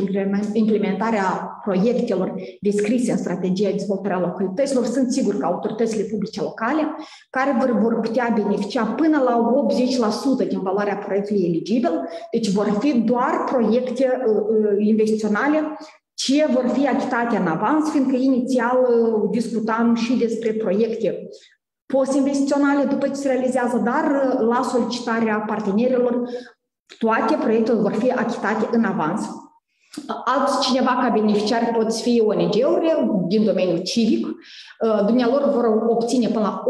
implementarea proiectelor descrise în strategia de dezvoltare a localităților, sunt sigur că autoritățile publice locale, care vor putea beneficia până la 80% din valoarea proiectului eligibil, deci vor fi doar proiecte investiționale ce vor fi achitate în avans, fiindcă inițial discutam și despre proiecte post-investiționale după ce se realizează, dar la solicitarea partenerilor toate proiectele vor fi achitate în avans. Altcineva ca beneficiari pot fi ONG-uri din domeniul civic. Dumnealor vor obține până la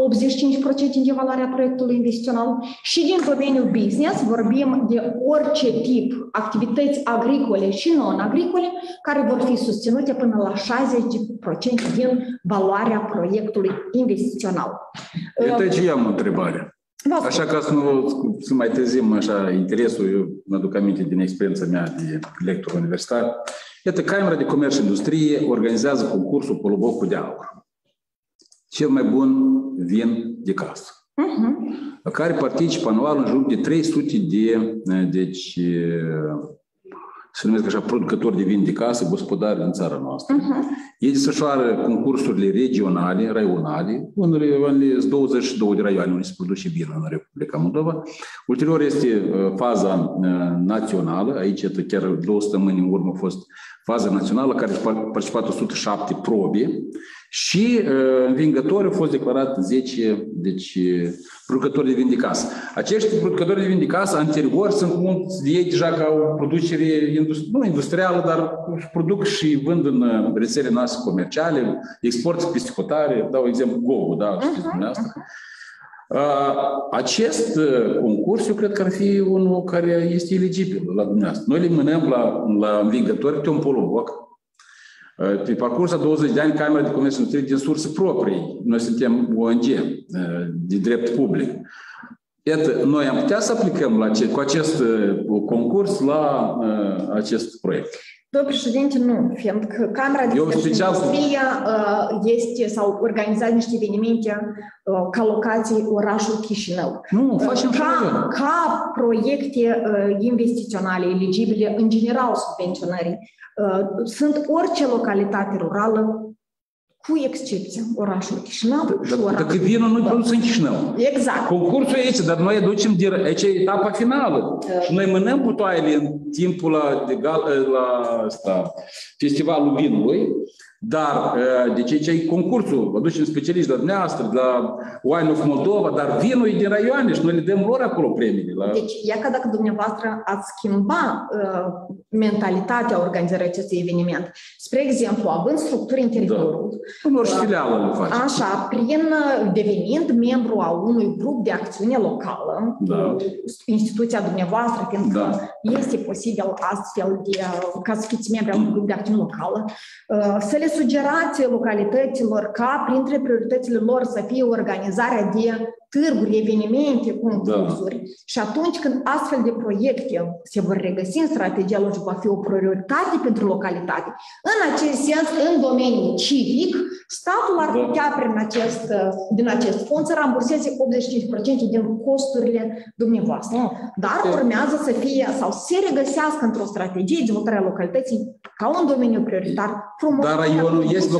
85% din valoarea proiectului investițional și din domeniul business vorbim de orice tip, activități agricole și non-agricole, care vor fi susținute până la 60% din valoarea proiectului investițional. Deci eu am o întrebare. Așa ca să mai trezim așa interesul, eu mă duc aminte din experiența mea de lector universitar. Iată, Camera de Comerț și Industrie organizează concursul Polubocul de Aur. Cel mai bun vin de casă. La care participă anual în jur de 300 deci, se numesc așa, producători de vin de casă, gospodari în țara noastră. Ei desfășoară concursurile regionale, raionale, unele 22 de raioane unde se produce vin în Republica Moldova. Ulterior este faza națională, aici chiar 2 săptămâni în urmă a fost faza națională, care a participat 107 probe și învingători au fost declarat 10 producători de vin de casă. Acești producători de vin de casă anterior sunt mulți de ei deja ca o producere nu industrială, dar produc și vând în rețele noastre comerciale, exportă peste hotare, dau exemplu Gogo, da, știți dumneavoastră. Acest concurs, eu cred că ar fi unul care este eligibil la dumneavoastră. Noi le mânăm la învingători pe un poloboc. Pe parcursul a 20 de ani, Camera de Comerț și Industrie din sursă proprie. Noi suntem ONG de drept public. Iată, noi am putea să aplicăm cu acest concurs la acest proiect. Domnul președinte, nu, fiindcă Camera de Comerț și Industrie este sau organizează niște evenimente ca locații orașul Chișinău. Nu, facem ca proiecte investiționale eligibile, în general subvenționării, sunt orice localitate rurală, cu excepția orașului Chișinău și orașul. Dacă vinul nu-i produs în Chișinău. Exact. Concursul e aici, dar noi aducem aici e etapa finală. Și noi mânăm butoaiele în timpul la festivalul vinului, dar deci aici e concursul, aducem specialiști de dumneavoastră, de la Wine of Moldova, dar vinul e din raioane și noi le dăm lor acolo premiile. Deci, ia că dacă dumneavoastră ați schimba mentalitatea organizării acestui eveniment, spre exemplu, având structuri în teritoriu, în orice filială le face. Așa, devenind membru a unui grup de acțiune locală, instituția dumneavoastră, fiindcă este posibil astfel ca să fiți membri a unui grup de acțiune locală, să le sugerați localităților ca printre prioritățile lor să fie organizarea de târguri, evenimente, concursuri. Și atunci când astfel de proiecte se vor regăsi în strategia lor și va fi o prioritate pentru localitate, în acest sens, în domeniul civic, statul ar putea din acest fond să ramburseze 85% din costurile dumneavoastră. Dar urmează să fie sau să se regăsească într-o strategie de dezvoltare a localității ca un domeniu prioritar. Dar raionul este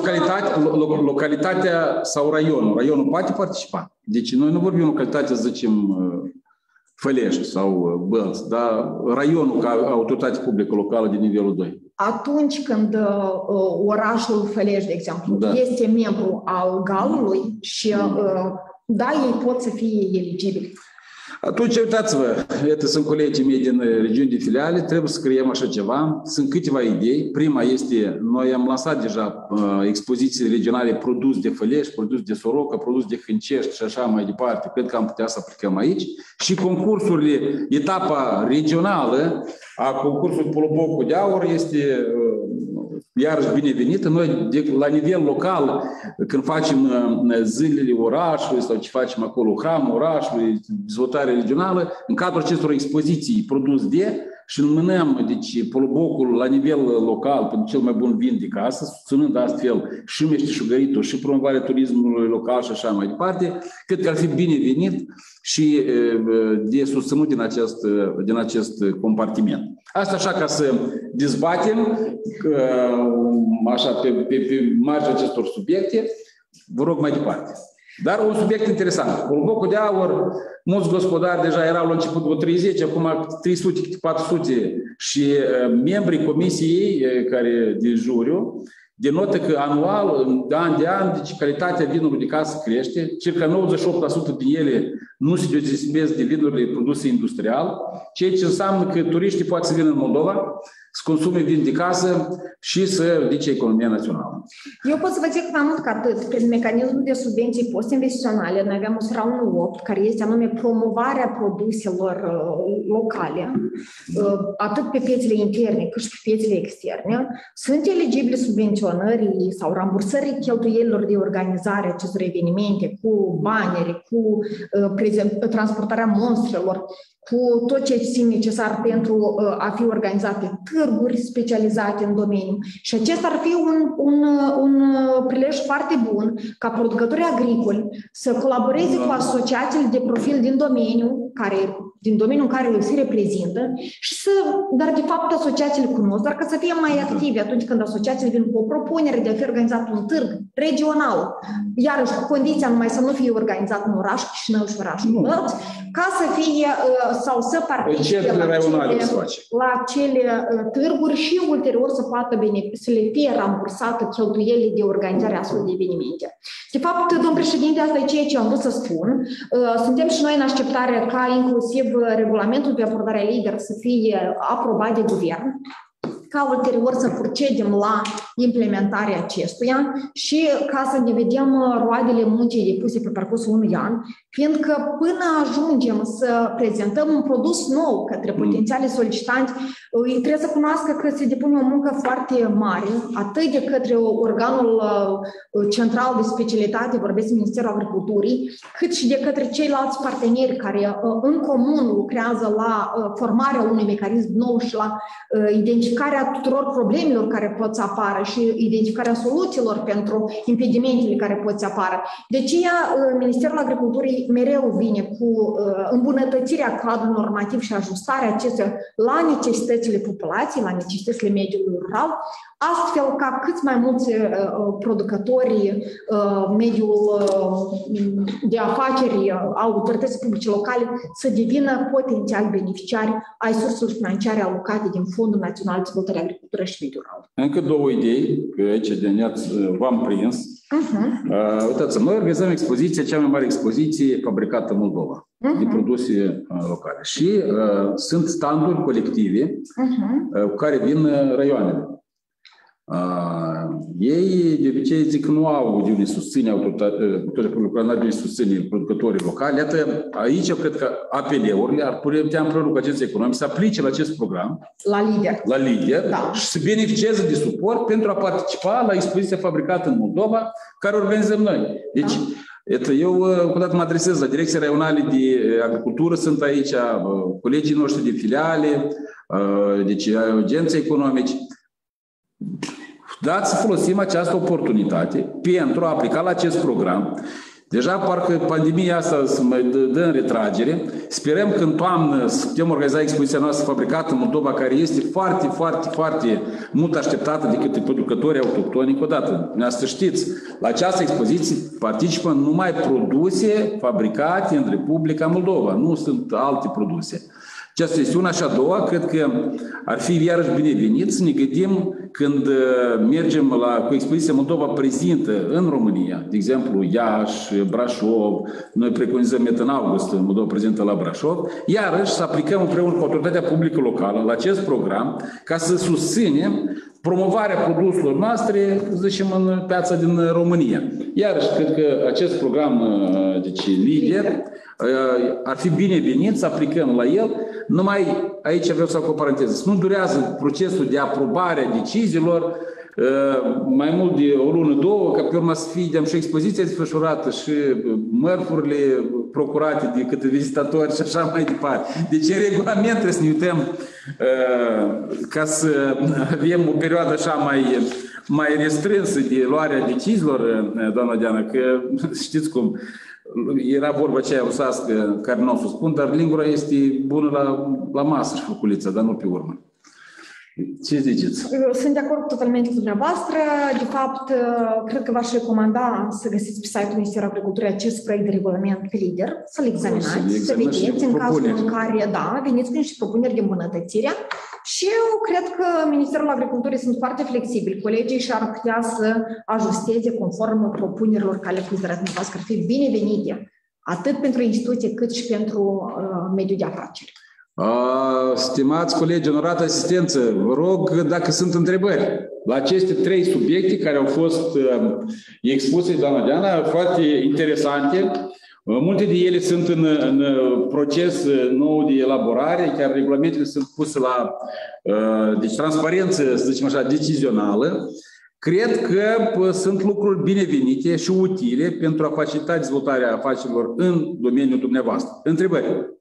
localitatea sau raionul. Raionul poate participa. Deci noi nu vorbim localitatea, să zicem, Fălești sau Bălți, dar raionul ca autoritate publică locală de nivelul 2. Atunci când orașul Fălești, de exemplu, este membru al GAL-ului și ei pot să fie eligibili. Atunci, uitați-vă, sunt colegii mei din regiuni de filiale, trebuie să creăm așa ceva. Sunt câteva idei. Prima este, noi am lansat deja expoziții regionale produs de Fălești, produs de Soroca, produs de Hâncești și așa mai departe. Cred că am putea să aplicăm aici. Și concursurile, etapa regională a concursului Polobocul de Aur este iarăși binevenită. Noi, la nivel local, când facem zilele orașului sau ce facem acolo, hramul orașului, dezvoltare regională, în cadrul acestor expoziții produs de și înmânăm, deci, Polobocul la nivel local pentru cel mai bun vin de casă, susținând astfel și meșteșugăritul și promovarea turismului local și așa mai departe, cred că ar fi binevenit și de susținut din acest compartiment. Asta așa ca să dezbatem așa pe marginea acestor subiecte, vă rog mai departe. Dar un subiect interesant. Polobocul de Aur, mulți gospodari deja erau la început vreo 30, acum 300, 400 și membrii comisiei de juriu denotă că anual, de an, deci calitatea vinului de casă crește, circa 98% din ele nu se deosebesc de vinurile produse industrial, ceea ce înseamnă că turiștii pot să vină în Moldova, să consume vin de casă și să ridice economia națională. Eu pot să vă zic mai mult ca atât. Prin mecanismul de subvenții post-investiționale, noi avem un round 8, care este anume promovarea produselor locale, atât pe piețele interne cât și pe piețele externe. Sunt eligibile subvenționării sau rambursării cheltuielilor de organizare acestor evenimente, cu banere, cu transportarea monstrelor, cu tot ce țin necesar pentru a fi organizate târguri specializate în domeniu. Și acesta ar fi un prilej foarte bun ca producătorii agricoli să colaboreze cu asociațiile de profil din domeniul în care se reprezintă și dar de fapt asociațiile cunosc, dar ca să fie mai active atunci când asociațiile vin cu o propunere de a fi organizat un târg regional, iarăși cu condiția numai să nu fie organizat în oraș Chișinău și orașul Bălți, ca să fie sau să participe la acele târguri și ulterior să poată să le fie rambursată cheltuielile de organizare a astfel de evenimente. De fapt, domn președinte, asta e ceea ce am vrut să spun. Suntem și noi în așteptare ca inclusiv regulamentul de abordare lider să fie aprobat de guvern, ca ulterior să procedem la implementarea acestuia și ca să ne vedem roadele muncii depuse pe parcursul unui an, fiindcă până ajungem să prezentăm un produs nou către potențiale solicitanți, Trebuie să cunoască că se depune o muncă foarte mare, atât de către organul central de specialitate, vorbesc Ministerul Agriculturii, cât și de către ceilalți parteneri care în comun lucrează la formarea unui mecanism nou și la identificarea tuturor problemelor care pot să apară și identificarea soluțiilor pentru impedimentele care pot să apară. De aceea, Ministerul Agriculturii mereu vine cu îmbunătățirea cadrului normativ și ajustarea acestuia la necesitățile populației, la necesitățile mediului rural, astfel ca cât mai mulți producători, mediul de afaceri, autorități publice locale să devină potențial beneficiari ai surselor financiare alocate din Fondul Național de Dezvoltare Agricultură și Mediul Rural. Încă două idei, că aici v-am prins. Uitați, noi organizăm expoziția, cea mai mare expoziție fabricată în Moldova, de produse locale. Și sunt standuri colective cu care vin raioanele. Ei de obicei zic că nu au de unde susține autoritatea publică, nu au de unde susține producătorii locali. Iată, aici eu cred că APL-urile ar putea împreună cu agenții economici să aplice la acest program la lider da. Și să beneficieze de suport pentru a participa la expoziția fabricată în Moldova, care organizăm noi. Deci, da. Eu cu dată mă adresez la Direcția Raională de Agricultură, sunt aici colegii noștri de filiale, deci agenții economici. Dați să folosim această oportunitate pentru a aplica la acest program. Deja parcă pandemia asta se mai dă în retragere. Sperăm că în toamnă să putem organiza expoziția noastră fabricată în Moldova, care este foarte, foarte, foarte mult așteptată de către producătorii autohtoni. Încă o dată, să știți, la această expoziție participă numai produse fabricate în Republica Moldova, nu sunt alte produse. Aceasta este una și a doua, cred că ar fi iarăși binevenit să ne gândim când mergem cu expoziția Moldova prezintă în România, de exemplu Iași, Brașov, noi preconizăm în august Moldova prezintă la Brașov, iarăși să aplicăm împreună cu autoritatea publică locală la acest program ca să susținem promovarea produselor noastre, zicem, în piața din România. Iarăși, cred că acest program, deci lider, ar fi binevenit să aplicăm la el. Numai aici vreau să fac o paranteză. Nu durează procesul de aprobare a deciziilor mai mult de o lună, două, ca pe urmă să fie și expoziția desfășurată și mărfurile procurate de către vizitatori și așa mai departe. Deci în regulament trebuie să ne uităm ca să avem o perioadă așa mai restrânsă de luarea deciziilor, doamna Diana, că știți cum, era vorba aceea rusească care nu o să spun, dar lingura este bună la masă și făculița, dar nu pe urmă. Ce ziceți? Sunt de acord totalmente cu dumneavoastră. De fapt, cred că v-aș recomanda să găsiți pe site-ul Ministerului Agriculturii acest proiect de regulament pe lider, să-l examinați, să vedeți în cazul în care, da, veniți cu niște propuneri de îmbunătățire. Și eu cred că Ministerul Agriculturii sunt foarte flexibili. Colegii și-ar putea să ajusteze conform propunerilor care le considerați dumneavoastră că ar fi binevenite, atât pentru instituție cât și pentru mediul de afaceri. Stimați colegi, onorată asistență, vă rog dacă sunt întrebări la aceste trei subiecte care au fost expuse de doamna Diana, foarte interesante. Multe de ele sunt în proces nou de elaborare, chiar regulamentele sunt puse la deci, transparență, să zicem așa, decizională. Cred că sunt lucruri binevenite și utile pentru a facilita dezvoltarea afacerilor în domeniul dumneavoastră. Întrebări?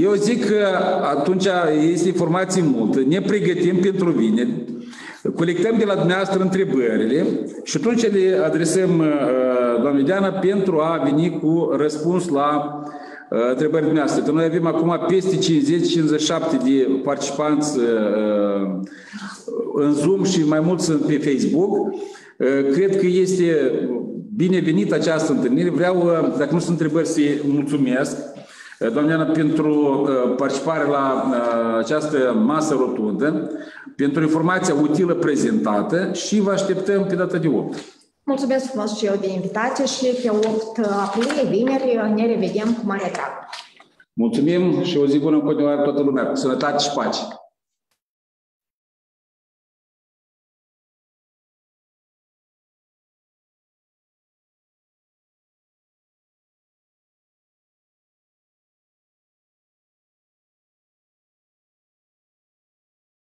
Eu zic că atunci este informație multă, ne pregătim pentru vineri, colectăm de la dumneavoastră întrebările și atunci le adresăm doamnei Diana pentru a veni cu răspuns la întrebările dumneavoastră. Noi avem acum peste 50-57 de participanți în Zoom și mai mulți sunt pe Facebook. Cred că este binevenit această întâlnire. Vreau, dacă nu sunt întrebări, să-i mulțumesc, doamna Diana, pentru participarea la această masă rotundă, pentru informația utilă prezentată și vă așteptăm pe data de 8. Mulțumesc frumos și eu de invitație și pe 8 aprilie, vineri, ne revedem cu mare drag. Mulțumim și o zi bună în continuare toată lumea, cu sănătate și pace.